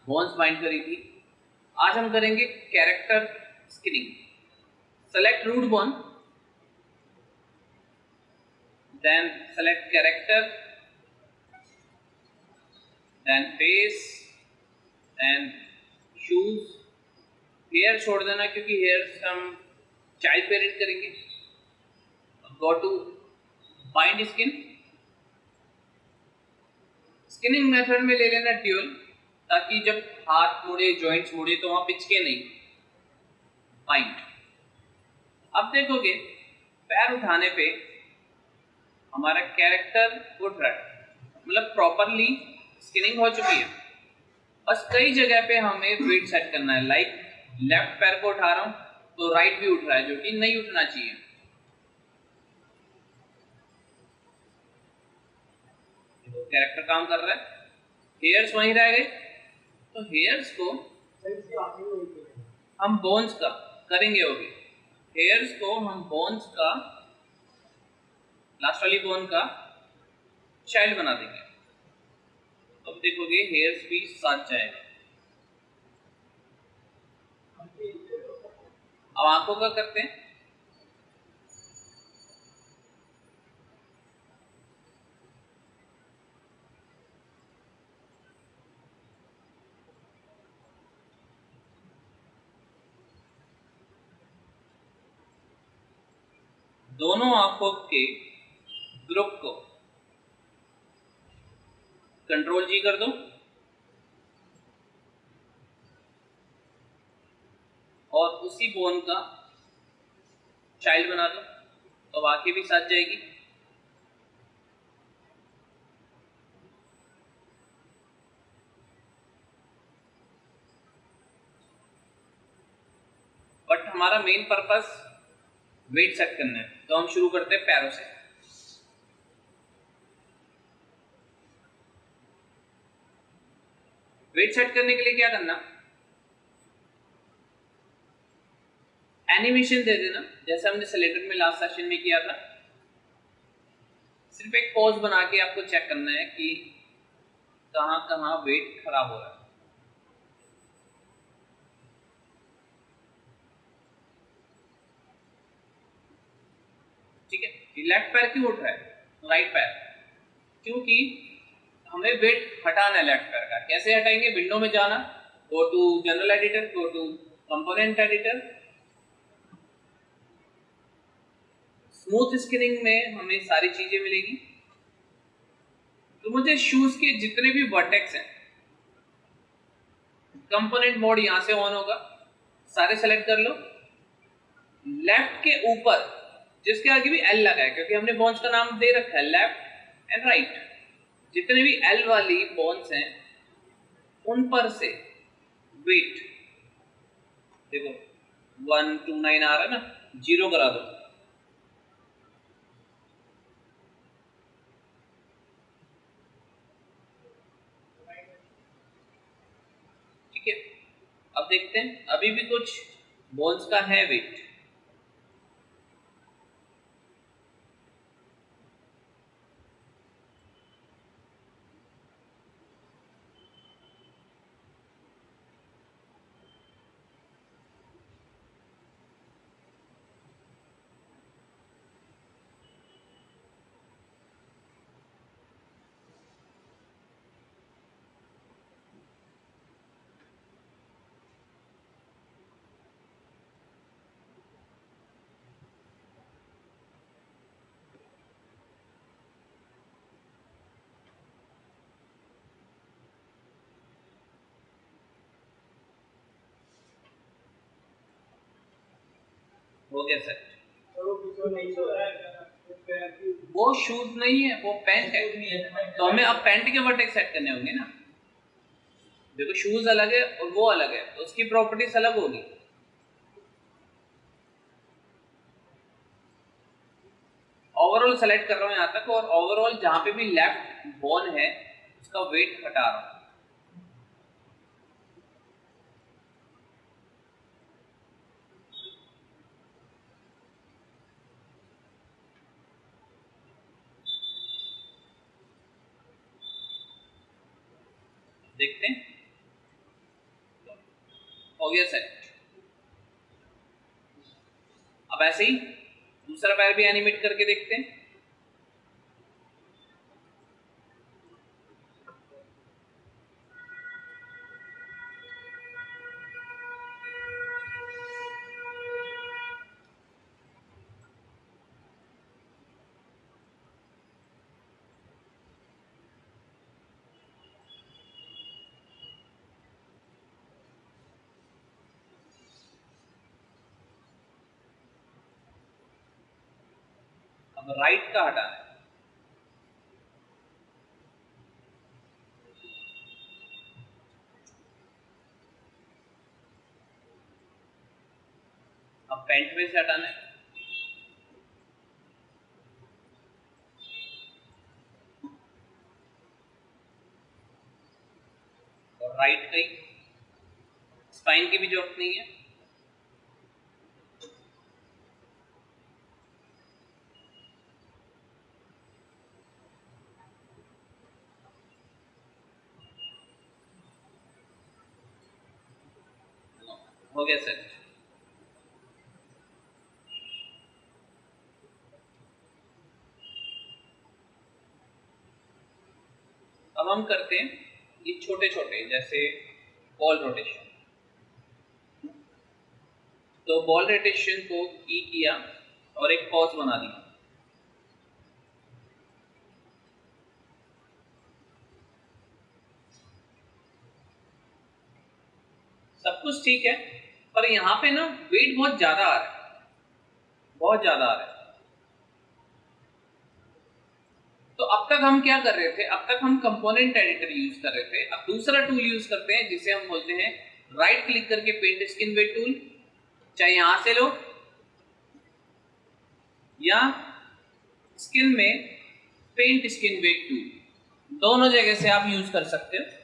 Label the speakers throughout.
Speaker 1: Bones bind करी थी। आज हम करेंगे character skinning. Select root bone, then select character, then face, then shoes. Hair छोड़ देना क्योंकि हेयर हम चाइल्ड पेरेंट करेंगे। Go to bind skin. Skinning method में ले लेना ड्यूल, ताकि जब हाथ मुड़े, जॉइंट्स मुड़े तो वहां पिचके नहीं। बाइंड। अब देखोगे पैर उठाने पे हमारा कैरेक्टर उठ रहा है, मतलब प्रॉपरली स्किनिंग हो चुकी है। बस कई जगह पे हमें वेट सेट करना है, लाइक लेफ्ट पैर को उठा रहा हूं तो राइट भी उठ रहा है, जो कि नहीं उठना चाहिए। कैरेक्टर काम कर रहा है, हेयर्स वहीं रह गए, तो हेयर्स को हम बोन्स का करेंगे। होगी हेयर्स को हम बोन्स का, लास्ट वाली बोन का चाइल्ड बना देंगे। अब देखोगे हेयर्स भी साथ जाएगा। अब आंखों का करते हैं। दोनों आंखों के ग्रुप को कंट्रोल जी कर दो और उसी बोन का चाइल्ड बना दो, तो आंखें भी साथ जाएगी। बट हमारा मेन पर्पस वेट सेट करना है, तो हम शुरू करते हैं पैरों से। वेट सेट करने के लिए क्या करना, एनिमेशन दे देना, जैसे हमने सिलेक्टेड में लास्ट सेशन में किया था। सिर्फ एक पॉज बना के आपको चेक करना है कि कहां कहां वेट खराब हो रहा है। ठीक है, लेफ्ट पैर क्यों उठ रहा है, राइट पैर, क्योंकि हमें वेट हटाना है लेफ्ट पैर का। कैसे हटाएंगे, विंडो में जाना, go to general editor, go to component editor. Smooth skinning में हमें सारी चीजें मिलेगी। तो मुझे शूज के जितने भी वर्टेक्स हैं, कंपोनेंट मोड यहां से ऑन होगा, सारे सेलेक्ट कर लो। लेफ्ट के ऊपर जिसके आगे भी एल लगा है, क्योंकि हमने बोन्स का नाम दे रखा है लेफ्ट एंड राइट, जितने भी एल वाली बोन्स हैं उन पर से वेट देखो 129 आ रहा है ना, 0 करा दो। ठीक है, अब देखते हैं, अभी भी कुछ बोन्स का है वेट। हो गया सर, वो शूज नहीं है, वो पैंट है, तो हमें अब पैंट के वर्टेक्स सेट करने होंगे ना। देखो शूज अलग है और वो अलग है, तो उसकी प्रॉपर्टीज अलग होगी। ओवरऑल सेलेक्ट कर रहा हूं यहां तक, और ओवरऑल जहां पे भी लेफ्ट बोन है उसका वेट हटा रहा हूं। देखते हैं हो गया सेलेक्ट। अब ऐसे ही दूसरा पैर भी एनिमेट करके देखते हैं। अब राइट का हटाना है। अब पेंट में से हटाना है। और राइट का ही, स्पाइन की भी जरूरत नहीं है। हो गया सेट। अब हम करते हैं ये छोटे छोटे, जैसे बॉल रोटेशन। तो बॉल रोटेशन को ई किया और एक पॉज बना दिया। सब कुछ ठीक है, पर यहाँ पे ना वेट बहुत ज्यादा आ रहा है, बहुत ज्यादा आ रहा है। तो अब तक हम क्या कर रहे थे, अब तक हम कंपोनेंट एडिटर यूज कर रहे थे। अब दूसरा टूल यूज करते हैं जिसे हम बोलते हैं राइट क्लिक करके पेंट स्किन वेट टूल। चाहे यहां से लो या स्किन में पेंट स्किन वेट टूल, दोनों जगह से आप यूज कर सकते हो।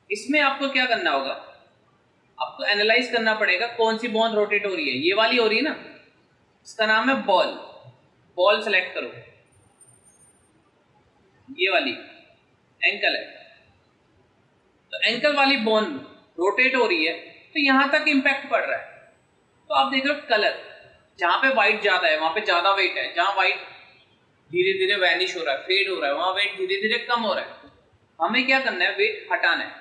Speaker 1: इसमें आपको क्या करना होगा, आपको एनालाइज करना पड़ेगा कौन सी बोन रोटेट हो रही है। ये वाली हो रही है ना, इसका नाम है बॉल। बॉल सेलेक्ट करो, ये वाली एंकल है, तो एंकल वाली बोन रोटेट हो रही है, तो यहां तक इंपैक्ट पड़ रहा है। तो आप देख रहे हो कलर, जहां पे व्हाइट ज्यादा है वहां पे ज्यादा वेट है, जहां व्हाइट धीरे धीरे वैनिश हो रहा है, फेड हो रहा है, वहां वेट धीरे धीरे कम हो रहा है। हमें क्या करना है, वेट हटाना है।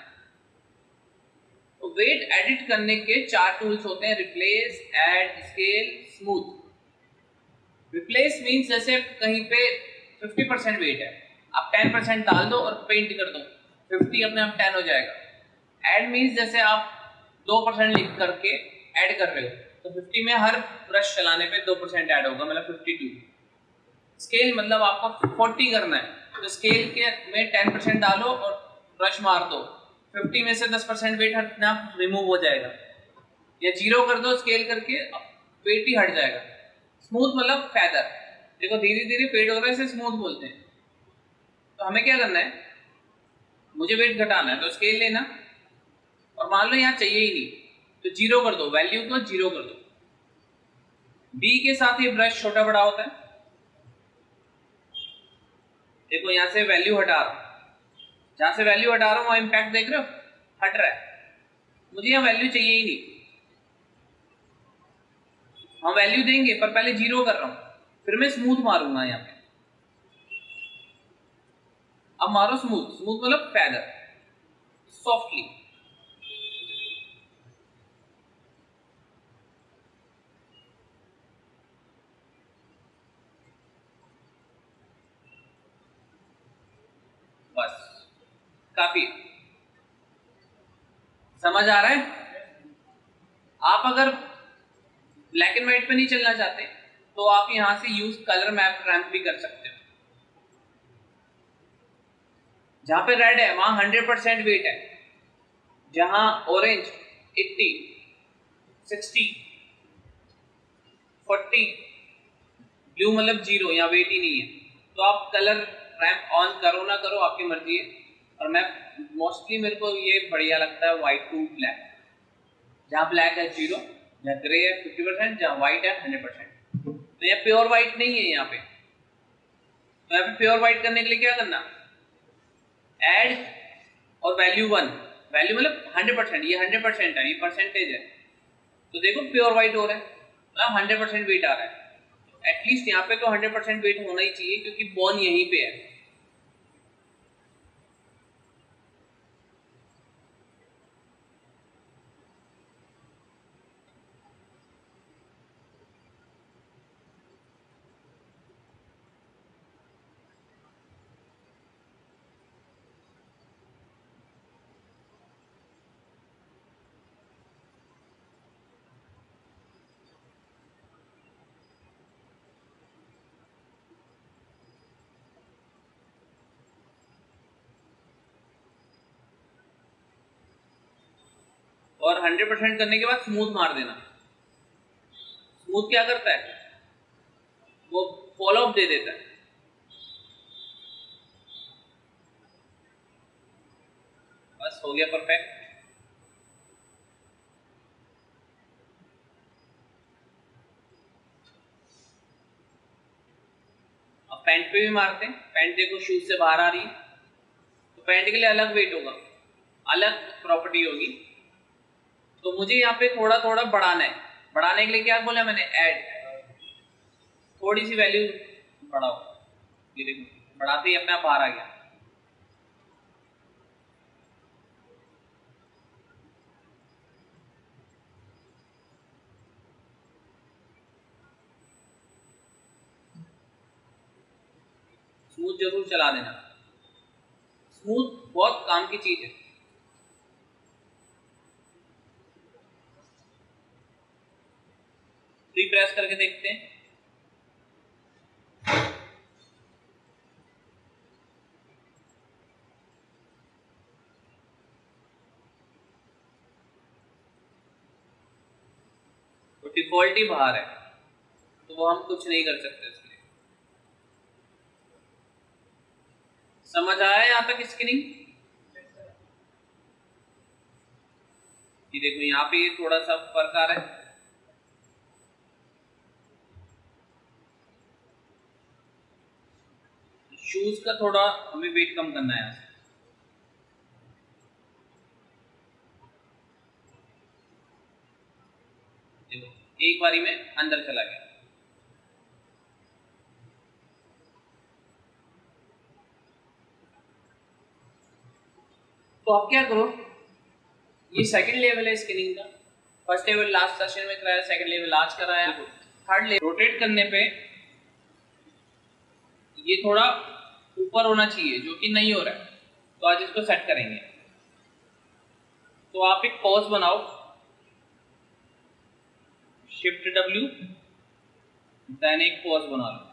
Speaker 1: तो वेट एडिट करने के 4 टूल्स होते हैं, replace, add, scale, smooth. Replace means जैसे कहीं पे 50% वेट है, आप 10% डाल दो और पेंट कर दो, 50 अपने आप 10 हो जाएगा। ऐड मीन्स जैसे आप 2% लिख करके ऐड कर रहे हो, तो 50 में हर ब्रश चलाने पे 2% ऐड होगा, मतलब 52। स्केल मतलब आपको 40 करना है, तो स्केल के में 10% डालो और ब्रश मार दो, 50 में से 10% वेट अपने आप रिमूव हो जाएगा। या 0 कर दो स्केल करके, वेट ही हट जाएगा। स्मूथ मतलब फैदर, देखो धीरे धीरे फेड हो रहा है, इसे स्मूथ बोलते हैं। तो हमें क्या करना है, मुझे वेट घटाना है, तो स्केल लेना और मान लो यहाँ चाहिए ही नहीं, तो 0 कर दो, वैल्यू को 0 कर दो। बी के साथ ये ब्रश छोटा बड़ा होता है, देखो यहाँ से वैल्यू हटा रहा हूं, जहां से वैल्यू हटा रहा हूं वहां इंपैक्ट देख रहे हो, हट रहा है। मुझे यहाँ वैल्यू चाहिए ही नहीं, हम वैल्यू देंगे पर पहले 0 कर रहा हूं, फिर मैं स्मूथ मारूंगा यहाँ पे। अब मारो स्मूथ, स्मूथ मतलब फैदर, सॉफ्टली। बस काफी, समझ आ रहा है। आप अगर ब्लैक एंड व्हाइट पे नहीं चलना चाहते तो आप यहां से यूज कलर मैप रैम्प भी कर सकते हो। जहां पे रेड है वहां 100% वेट है, जहां ऑरेंज 80, 60, 40, ब्लू मतलब 0, या वेट ही नहीं है। तो आप कलर रैम्प ऑन करो ना करो आपकी मर्जी है, और मैं मोस्टली मेरे को ये बढ़िया लगता है व्हाइट टू ब्लैक। जहां ब्लैक है 0, जहां ग्रे है 50%, जहां व्हाइट है 100%। तो ये प्योर व्हाइट नहीं है यहाँ पे, तो यहाँ पे प्योर वाइट करने के लिए क्या करना, ऐड और वैल्यू 1, वैल्यू मतलब 100%, ये 100% है, ये परसेंटेज है, तो देखो प्योर वाइट हो रहा है, मतलब 100% वेट आ रहा है। एटलीस्ट यहाँ पे तो 100% वेट होना ही चाहिए क्योंकि बोन यहीं पे है। और 100% करने के बाद स्मूथ मार देना। स्मूथ क्या करता है, वो फॉलो अप दे देता है। बस हो गया परफेक्ट। अब पैंट पे भी मारते हैं, पैंट देखो शूज से बाहर आ रही है, तो पैंट के लिए अलग वेट होगा, अलग प्रॉपर्टी होगी। तो मुझे यहाँ पे थोड़ा थोड़ा बढ़ाना है, बढ़ाने के लिए क्या बोला मैंने, ऐड, थोड़ी सी वैल्यू बढ़ाओ, ये देखो बढ़ाते ही अपने आप बाहर आ गया। स्मूथ जरूर चला देना, स्मूथ बहुत काम की चीज है। प्रेस करके देखते हैं। तो डिफॉल्ट ही बाहर है, तो वो हम कुछ नहीं कर सकते इसके लिए। समझ आया यहाँ तक स्किनिंग? ये देखो यहाँ पे ये थोड़ा सा फर्क आ रहा है। शूज का थोड़ा हमें वेट कम करना है यहाँ से। देखो एक बारी में अंदर चला गया। तो आप क्या करो, ये सेकंड लेवल है स्किनिंग का। फर्स्ट लेवल लास्ट सेशन में कराया, सेकंड लेवल आज कराया, थर्ड लेवल रोटेट करने पे ये थोड़ा ऊपर होना चाहिए, जो कि नहीं हो रहा है, तो आज इसको सेट करेंगे। तो आप एक पॉज बनाओ, शिफ्ट W, देन एक पॉज बना लो।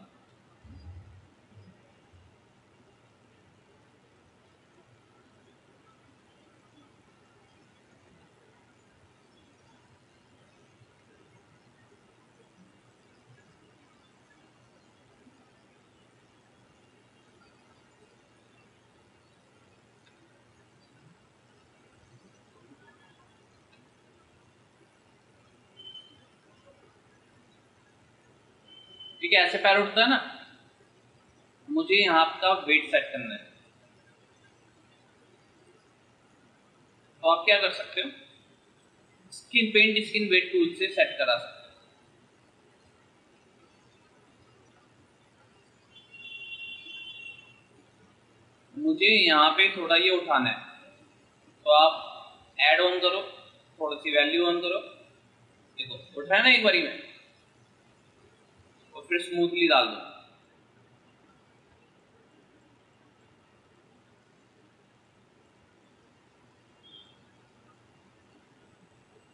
Speaker 1: ठीक है, ऐसे पैर उठता है ना, मुझे यहाँ का वेट सेट करना है। तो आप क्या कर सकते हो, skin paint skin weight tool से सेट करा सकते हो। मुझे यहाँ पे थोड़ा ये उठाना है, तो आप ऐड ऑन करो, थोड़ी सी वैल्यू ऑन करो, देखो उठ रहा है ना एक बारी में, और फिर स्मूथली डाल दो।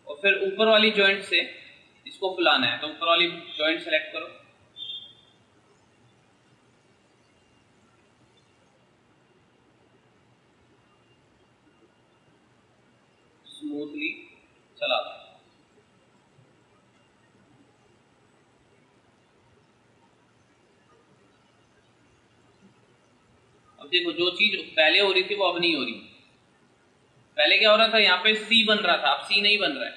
Speaker 1: और फिर ऊपर वाली जॉइंट से इसको फुलाना है, तो ऊपर वाली जॉइंट सेलेक्ट करो, स्मूथली चला दो। अब देखो जो चीज पहले हो रही थी वो अब नहीं हो रही। पहले क्या हो रहा था, यहाँ पे सी बन रहा था, अब सी नहीं बन रहा है,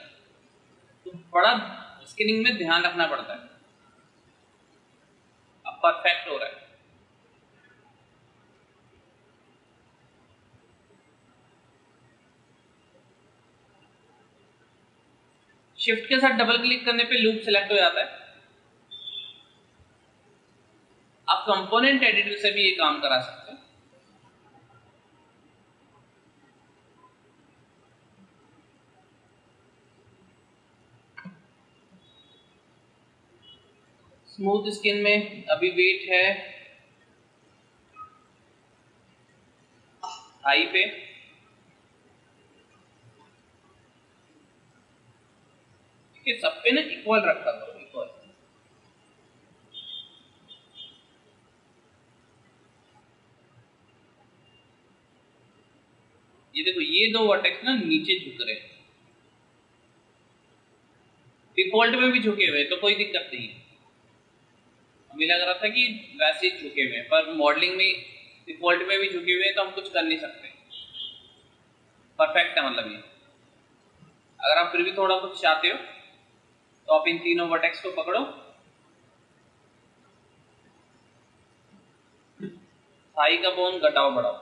Speaker 1: तो बड़ा स्किनिंग में ध्यान रखना पड़ता है। अब परफेक्ट हो रहा है। शिफ्ट के साथ डबल क्लिक करने पे लूप सिलेक्ट हो जाता है। आप कंपोनेंट एडिटर से भी ये काम करा सकते हैं। स्मूथ स्किन में अभी वेट है हाई पे, ठीक है, सब पे ना इक्वल रखा करो, इक्वल। ये देखो ये दो वर्टेक्स ना नीचे झुक रहे हैं, डिफॉल्ट में भी झुके हुए तो कोई दिक्कत नहीं है। हमें लग रहा था कि वैसे ही झुके हुए हैं, पर मॉडलिंग में डिफॉल्ट में भी झुके हुए हैं तो हम कुछ कर नहीं सकते। परफेक्ट है मतलब ये। अगर आप फिर भी थोड़ा कुछ चाहते हो तो आप इन तीनों वर्टेक्स को पकड़ो, थाई का बोन घटाओ बढ़ाओ,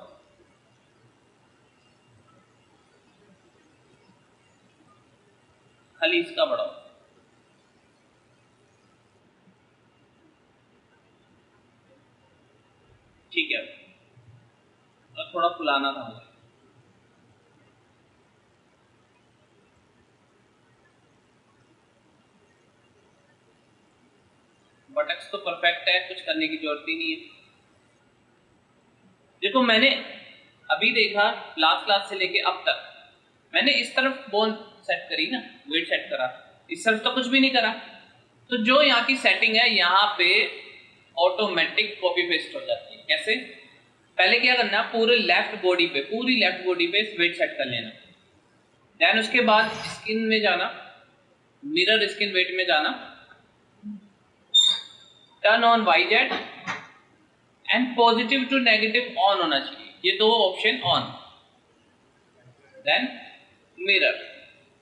Speaker 1: खाली इसका बढ़ाओ, ठीक है। और थोड़ा फुलाना था मुझे। बटक्स तो परफेक्ट है, कुछ करने की जरूरत ही नहीं है। देखो मैंने अभी देखा लास्ट क्लास से लेके अब तक मैंने इस तरफ बोन सेट करी ना, वेट सेट करा, इस तरफ तो कुछ भी नहीं करा। तो जो यहाँ की सेटिंग है यहाँ पे ऑटोमेटिक कॉपी पेस्ट हो जाती है। कैसे? पहले क्या करना, पूरी लेफ्ट बॉडी पे वेट सेट कर लेना। देन उसके बाद स्किन में जाना, मिरर स्किन वेट में जाना, turn on YZ and positive to negative on होना चाहिए, ये दो ऑप्शन ऑन। देन मिरर,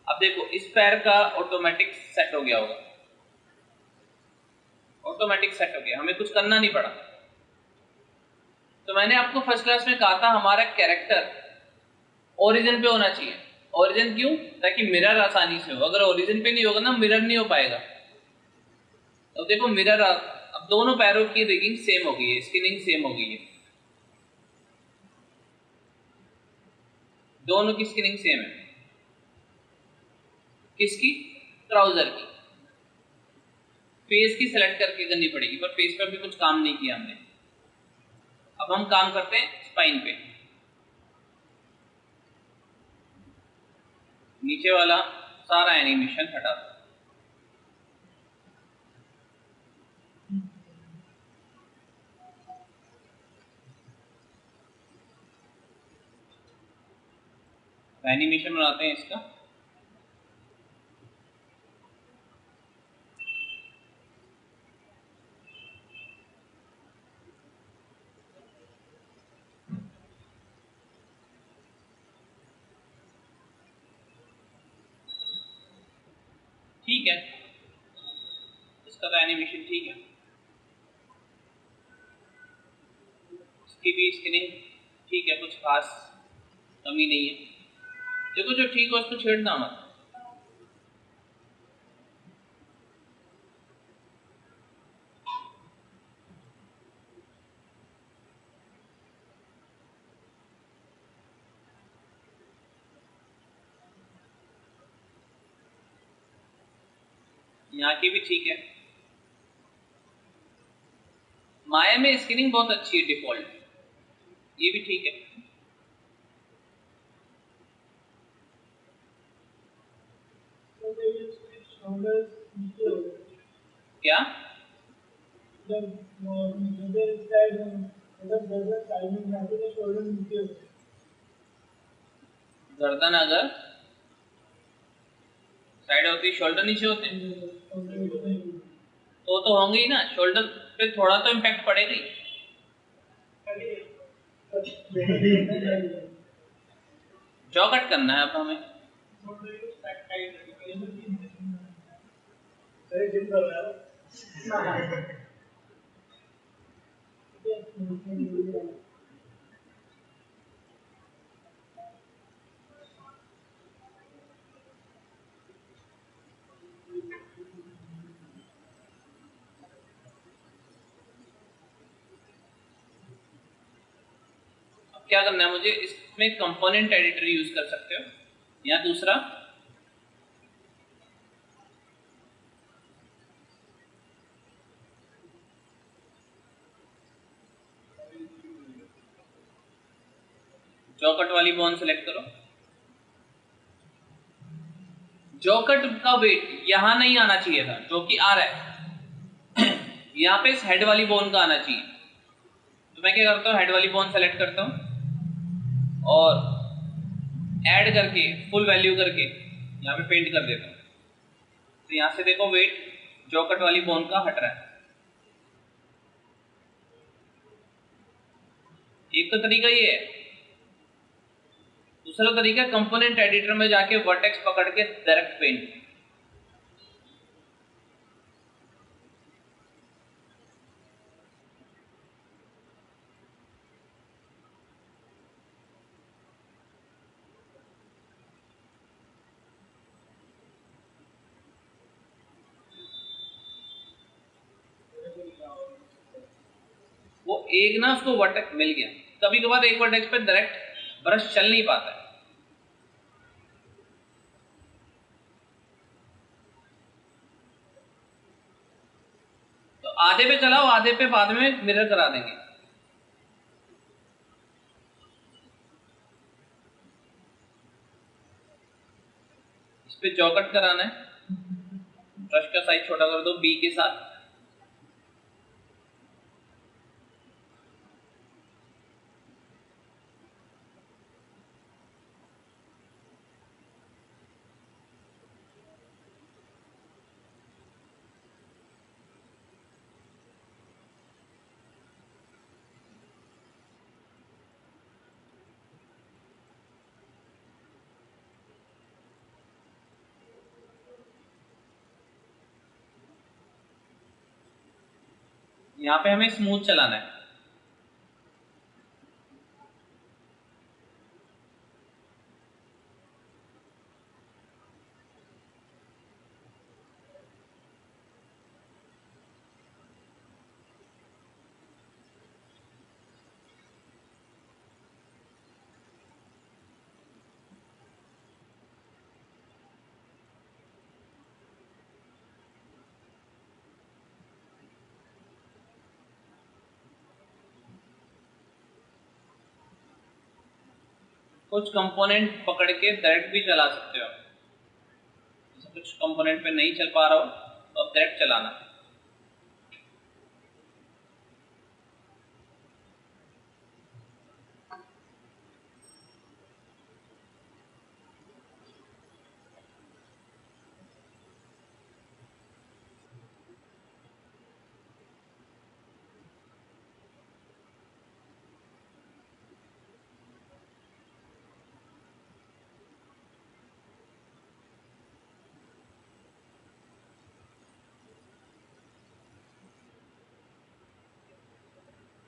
Speaker 1: अब देखो इस पैर का ऑटोमेटिक सेट हो गया होगा, ऑटोमेटिक सेट हो गया, हमें कुछ करना नहीं पड़ा। तो मैंने आपको फर्स्ट क्लास में कहा था हमारा कैरेक्टर ओरिजिन पे होना चाहिए। ओरिजिन क्यों? ताकि मिरर आसानी से हो। अगर ओरिजिन पे नहीं होगा ना, मिरर नहीं हो पाएगा। तो देखो मिरर, अब दोनों पैरों की रिगिंग सेम हो गई है, स्किनिंग सेम हो गई है, दोनों की स्किनिंग सेम है। किसकी? ट्राउजर की। फेस की सिलेक्ट करके करनी पड़ेगी, पर फेस पर भी कुछ काम नहीं किया हमने। अब हम काम करते हैं स्पाइन पे। नीचे वाला सारा एनिमेशन हटा दो। एनिमेशन बनाते हैं इसका। ठीक है, इसका तो एनिमेशन ठीक है, इसकी भी स्किनिंग ठीक है, कुछ खास कमी नहीं है। देखो जो ठीक हो उसको छेड़ना मत। यहाँ की भी ठीक है। माया में स्किनिंग बहुत अच्छी है डिफॉल्ट, ये भी ठीक है। क्या? गर्दन अगर साइड होती, शोल्डर नीचे होते तो होंगे ही ना। शोल्डर पे थोड़ा तो इम्पैक्ट पड़ेगा ही। जॉ कट करना है अब हमें। क्या करना है मुझे, इसमें कंपोनेंट एडिटर यूज कर सकते हो, या दूसरा जॉकट वाली बॉन सेलेक्ट करो। जॉकट का वेट यहां नहीं आना चाहिए था, जो कि आ रहा है यहाँ पे इस हेड वाली बोन का आना चाहिए। तो मैं क्या करता हूँ, हेड वाली बोन सेलेक्ट करता हूँ और ऐड करके फुल वैल्यू करके यहाँ पे पेंट कर देता हूँ। तो यहाँ से देखो वेट जॉकट वाली बोन का हट रहा है। एक तो तरीका ये है, दूसरा तरीका कंपोनेंट एडिटर में जाके वर्टेक्स पकड़ के डायरेक्ट पेंट। वो एक ना उसको वर्टेक्स मिल गया, कभी कभार एक वर्टेक्स पे डायरेक्ट ब्रश चल नहीं पाता है। तो आधे पे चलाओ, आधे पे बाद में मिरर करा देंगे। इस पे जॉकट कराना है, ब्रश का साइज छोटा कर दो बी के साथ। यहाँ पे हमें स्मूथ चलाना है। कुछ कंपोनेंट पकड़ के डायरेक्ट भी चला सकते हो, कुछ कंपोनेंट पे नहीं चल पा रहा हो तो अब डायरेक्ट चलाना।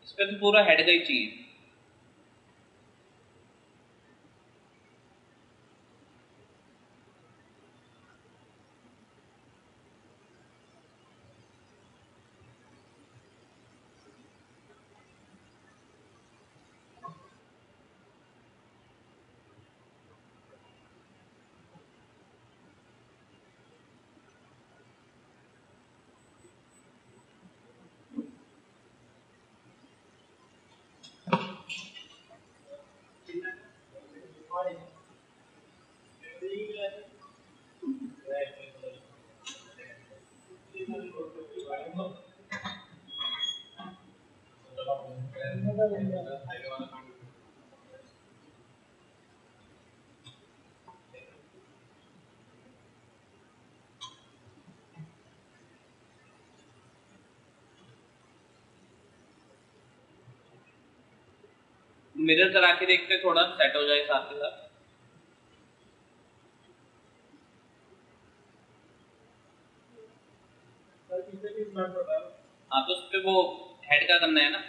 Speaker 1: इस पे तो पूरा हेड का ही चाहिए। मिरर करा के देखते थोड़ा सेट हो जाए साथ के साथ। हाँ तो उस पे वो हेड का करना है ना।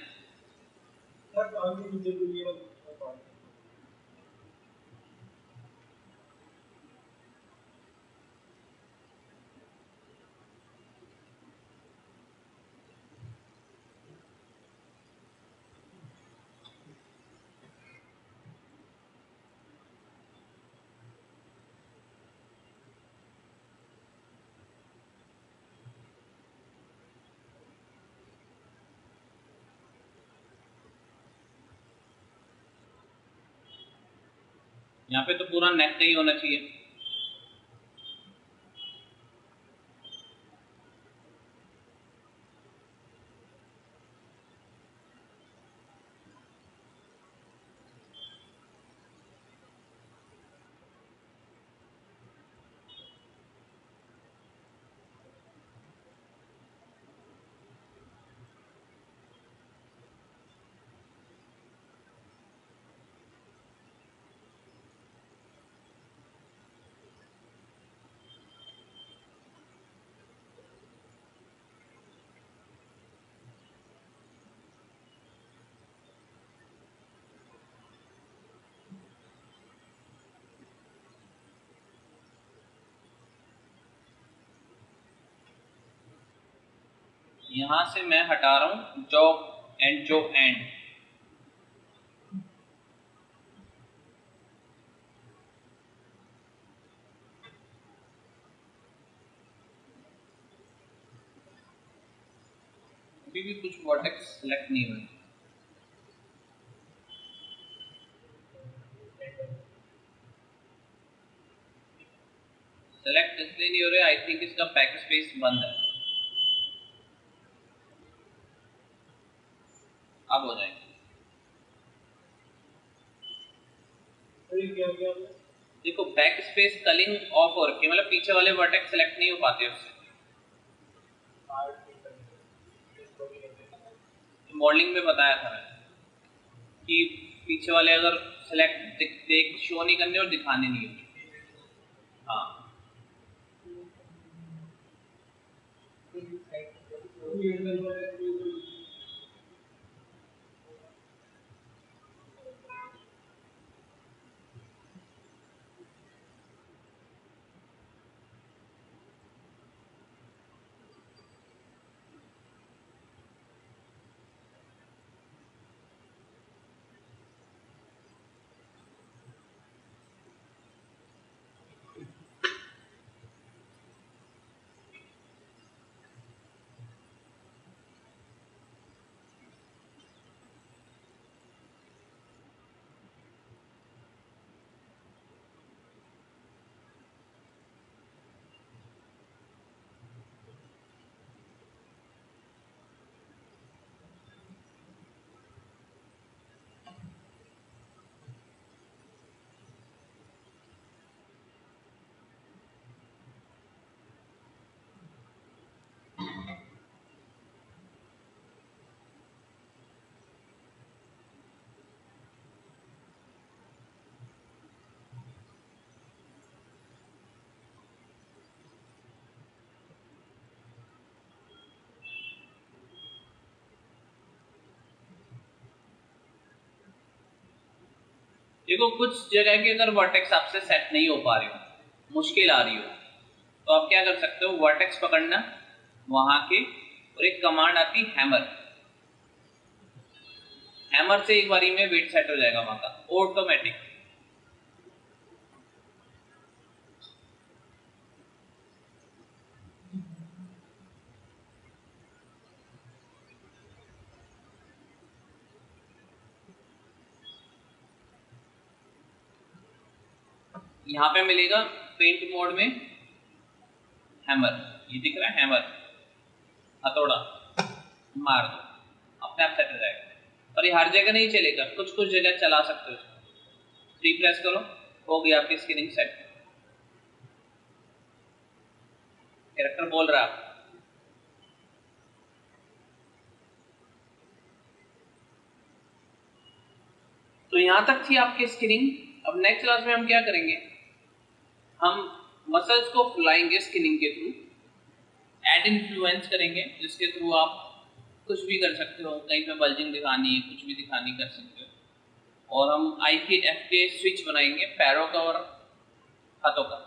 Speaker 1: यहाँ पे तो पूरा नेक का ही होना चाहिए। यहाँ से मैं हटा रहा हूँ जो एंड। अभी भी कुछ वर्टेक्स सेलेक्ट नहीं हुए। सेलेक्ट इसलिए नहीं हो रहे, आई थिंक इसका बैक स्पेस बंद है। अब हो जाएगा। देखो बैक स्पेस कलिंग ऑफ हो रखी है, मतलब पीछे वाले वर्टेक्स सेलेक्ट नहीं हो पाते उससे। मॉडलिंग में बताया था मैंने कि पीछे वाले अगर सेलेक्ट देख शो नहीं करने और दिखाने नहीं होते। हाँ देखो कुछ जगह के अगर वर्टेक्स आपसे सेट नहीं हो पा रहे हो, मुश्किल आ रही हो, तो आप क्या कर सकते हो, वर्टेक्स पकड़ना वहां के, और एक कमांड आती है हैमर। हैमर से एक बारी में वेट सेट हो जाएगा वहां का ऑटोमेटिक। यहाँ पे मिलेगा पेंट मोड में हैमर, ये दिख रहा है हैमर, हथौड़ा मार दो, अपने आप सेट हो जाएगा। और ये हर जगह नहीं चलेगा, कुछ कुछ जगह चला सकते हो। 3 प्रेस करो, हो गया आपकी स्क्रीनिंग सेट। कैरेक्टर बोल रहा है। तो यहां तक थी आपकी स्किनिंग। अब नेक्स्ट क्लास में हम क्या करेंगे, हम मसल्स को फुलाएंगे स्किनिंग के थ्रू, एड इन्फ्लुएंस करेंगे, जिसके थ्रू आप कुछ भी कर सकते हो, कहीं पे बल्जिंग दिखानी है, कुछ भी दिखानी कर सकते हो। और हम आई के एफ के स्विच बनाएंगे पैरों का और हाथों का।